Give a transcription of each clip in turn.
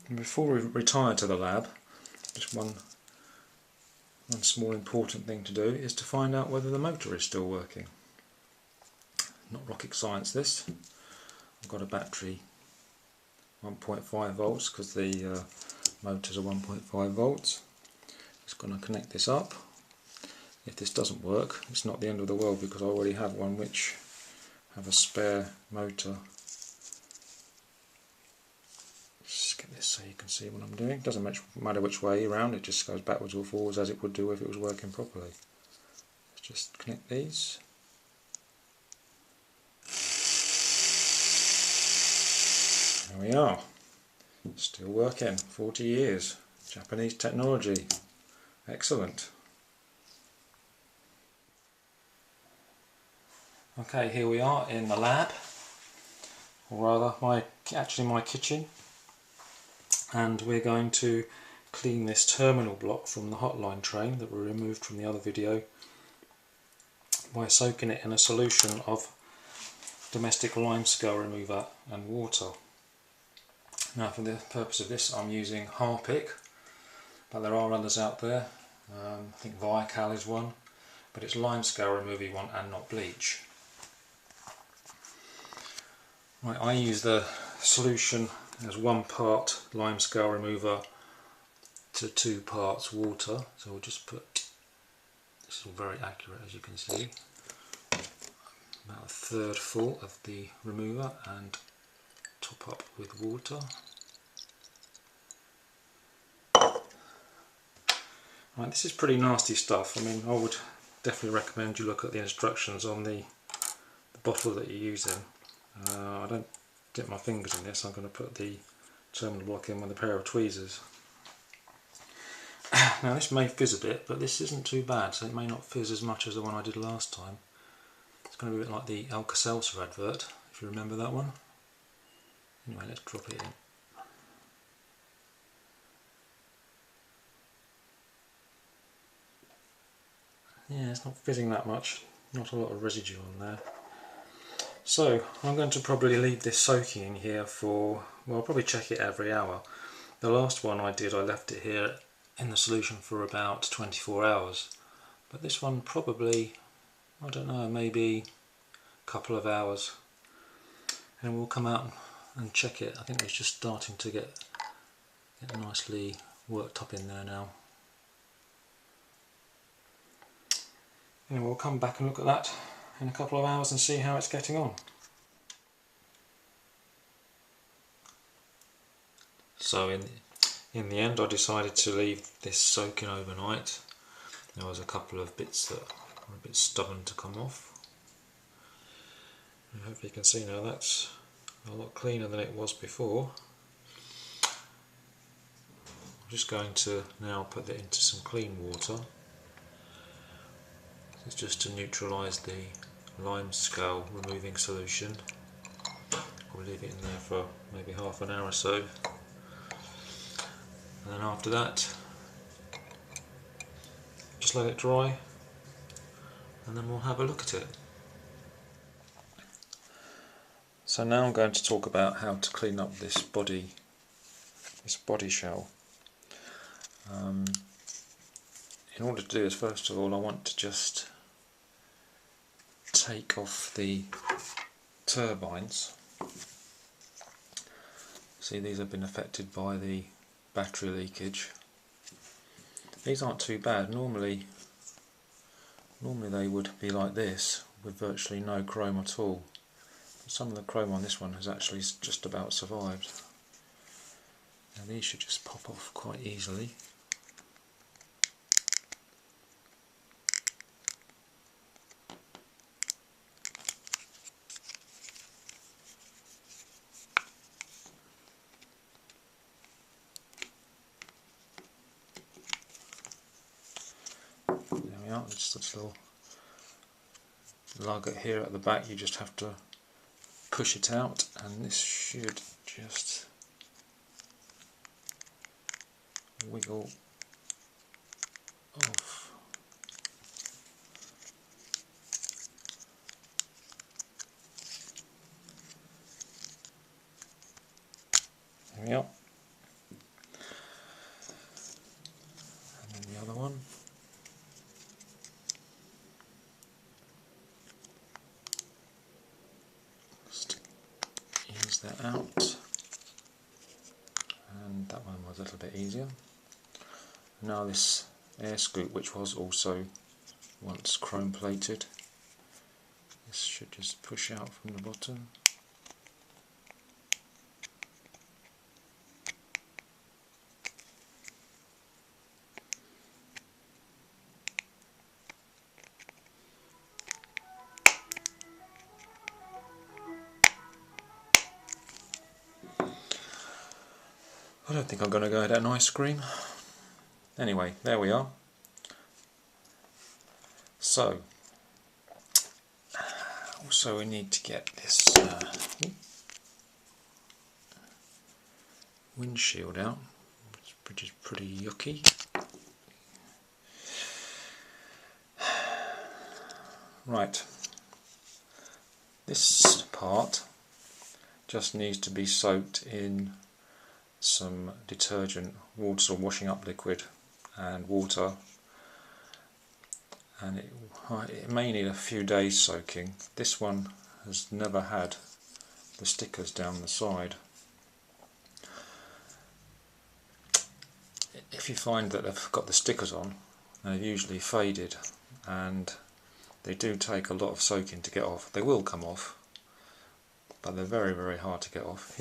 And before we retire to the lab, just one small important thing to do is to find out whether the motor is still working. Not rocket science this. I've got a battery 1.5 volts because the motors are 1.5 volts. Just going to connect this up. If this doesn't work, it's not the end of the world because I already have one which have a spare motor. Just get this so you can see what I'm doing. It doesn't matter which way around, it just goes backwards or forwards as it would do if it was working properly. Let's just connect these. There we are. Still working. 40 years. Japanese technology. Excellent. Okay, here we are in the lab, or rather actually my kitchen, and we're going to clean this terminal block from the Hotline train that we removed from the other video by soaking it in a solution of domestic limescale remover and water. Now for the purpose of this I'm using Harpic, but there are others out there. I think Viacal is one, but it's limescale remover you want and not bleach. Right, I use the solution as 1 part limescale remover to 2 parts water, so we'll just put, this is all very accurate as you can see, about 1/3 full of the remover and top up with water. Right, this is pretty nasty stuff. I mean, I would definitely recommend you look at the instructions on the bottle that you're using. I don't dip my fingers in this, I'm going to put the terminal block in with a pair of tweezers. Now this may fizz a bit, but this isn't too bad, so it may not fizz as much as the one I did last time. It's going to be a bit like the Alka-Seltzer advert, if you remember that one. Anyway, let's drop it in. Yeah, it's not fizzing that much, not a lot of residue on there. So I'm going to probably leave this soaking in here for, well, I'll probably check it every hour. The last one I did, I left it here in the solution for about 24 hours. But this one probably, I don't know, maybe a couple of hours. And we'll come out and check it. I think it's just starting to get nicely worked up in there now. And we'll come back and look at that in a couple of hours and see how it's getting on. So in the end I decided to leave this soaking overnight. There was a couple of bits that were a bit stubborn to come off. And hopefully you can see now that's a lot cleaner than it was before. I'm just going to now put it into some clean water. It's just to neutralise the limescale removing solution. We'll leave it in there for maybe half an hour or so. And then after that, just let it dry and then we'll have a look at it. So now I'm going to talk about how to clean up this body shell. In order to do this, first of all I want to just take off the turbines. See, these have been affected by the battery leakage. These aren't too bad. Normally they would be like this with virtually no chrome at all. Some of the chrome on this one has actually just about survived. Now these should just pop off quite easily. There we are, just a little lug here at the back. You just have to push it out and this should just wiggle off. There we are. that out, and that one was a little bit easier. Now this air scoop, which was also once chrome plated, this should just push out from the bottom. I don't think I'm going to go at an ice cream. Anyway, there we are. So, also we need to get this windshield out, which is pretty yucky. Right, this part just needs to be soaked in some detergent, water or washing up liquid and water, and it may need a few days soaking. This one has never had the stickers down the side. If you find that they've got the stickers on, they've usually faded, and they do take a lot of soaking to get off. They will come off, but they're very, very hard to get off.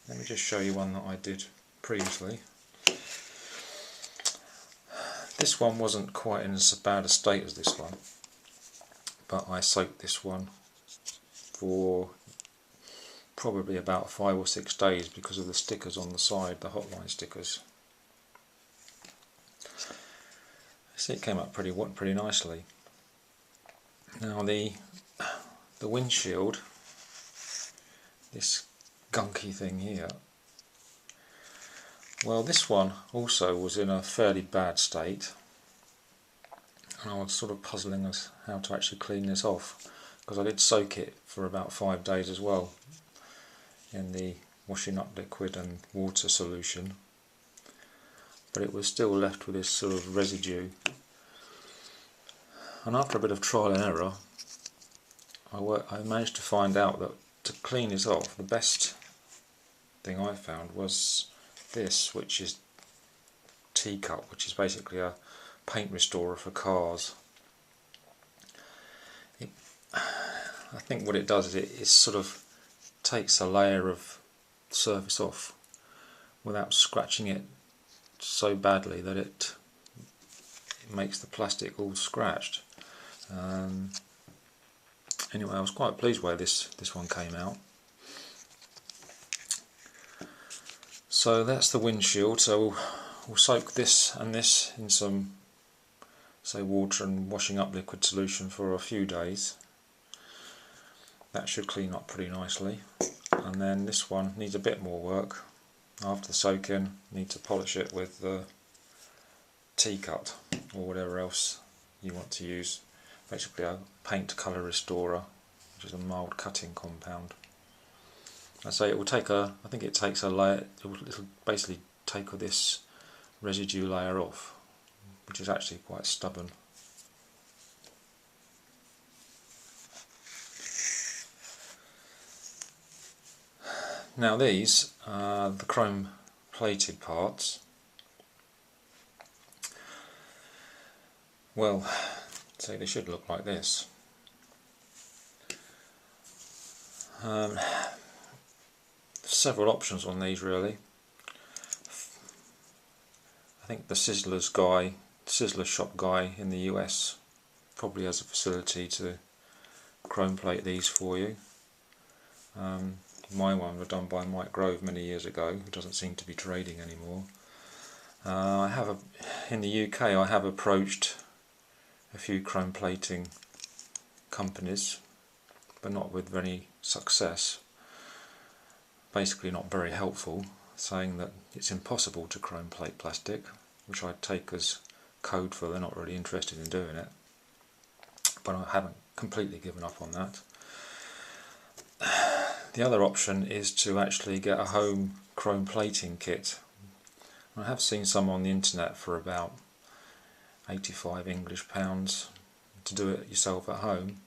Let me just show you one that I did previously. This one wasn't quite in as bad a state as this one, but I soaked this one for probably about 5 or 6 days because of the stickers on the side, the Hotline stickers. See, it came up pretty nicely. Now the windshield, this gunky thing here, well, this one also was in a fairly bad state, and I was sort of puzzling as how to actually clean this off, because I did soak it for about 5 days as well in the washing up liquid and water solution, but it was still left with this sort of residue. And after a bit of trial and error, I managed to find out that to clean this off, the best thing I found was this, which is Teacup, which is basically a paint restorer for cars. I think what it does is it sort of takes a layer of surface off without scratching it so badly that it makes the plastic all scratched. Anyway, I was quite pleased where this one came out. So that's the windshield. So we'll soak this and this in some, say, water and washing up liquid solution for a few days. That should clean up pretty nicely. And then this one needs a bit more work. After the soaking, need to polish it with the Teacup or whatever else you want to use. Basically a paint colour restorer, which is a mild cutting compound. I say it will take I think it takes a layer, it'll basically take this residue layer off, which is actually quite stubborn. Now these are the chrome plated parts. Well, say they should look like this. Several options on these really. I think the Sizzler shop guy in the US probably has a facility to chrome plate these for you. My one was done by Mike Grove many years ago, who doesn't seem to be trading anymore. In the UK I have approached a few chrome plating companies, but not with any success. Basically not very helpful, saying that it's impossible to chrome plate plastic, which I take as code for they're not really interested in doing it. But I haven't completely given up on that. The other option is to actually get a home chrome plating kit. I have seen some on the internet for about 85 English pounds to do it yourself at home.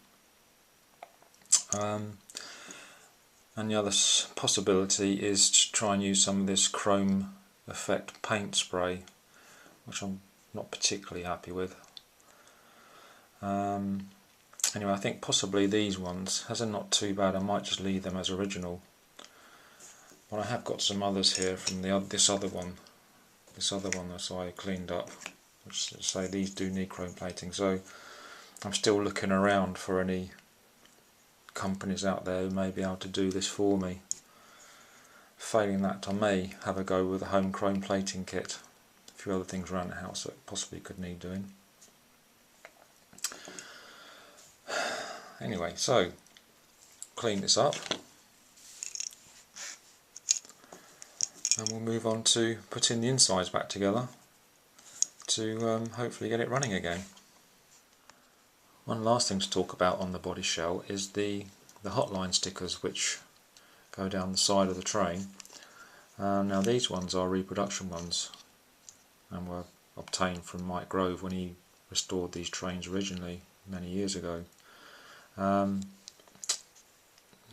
And the other possibility is to try and use some of this chrome effect paint spray, which I'm not particularly happy with. Anyway, I think possibly these ones, as they're not too bad, I might just leave them as original. But I have got some others here from this other one that I cleaned up, which say these do need chrome plating. So I'm still looking around for any companies out there who may be able to do this for me. Failing that, I may have a go with a home chrome plating kit. A few other things around the house that possibly could need doing. Anyway, so clean this up and we'll move on to putting the insides back together to hopefully get it running again. One last thing to talk about on the Bodyshell is the Hotline stickers which go down the side of the train. Now these ones are reproduction ones and were obtained from Mike Grove when he restored these trains originally many years ago. Now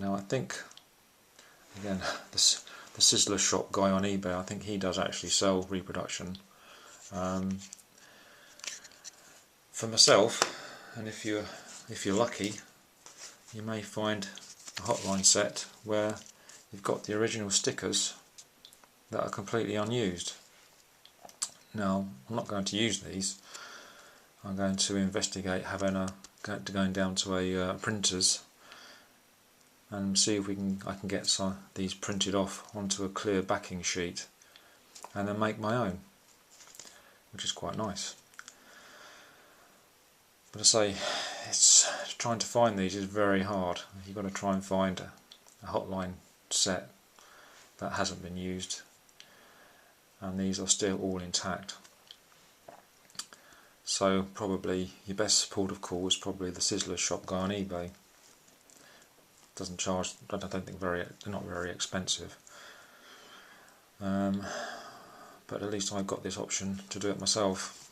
I think, again, the Sizzler Shop guy on eBay, I think he does actually sell reproduction. For myself, and if you're lucky, you may find a Hotline set where you've got the original stickers that are completely unused. Now I'm not going to use these. I'm going to investigate going down to a printer's and see if I can get some these printed off onto a clear backing sheet and then make my own, which is quite nice. But I say, trying to find these is very hard. You've got to try and find a Hotline set that hasn't been used, and these are still all intact. So probably your best port of call is probably the Sizzler Shop guy on eBay. Doesn't charge, I don't think they're not very expensive. But at least I've got this option to do it myself.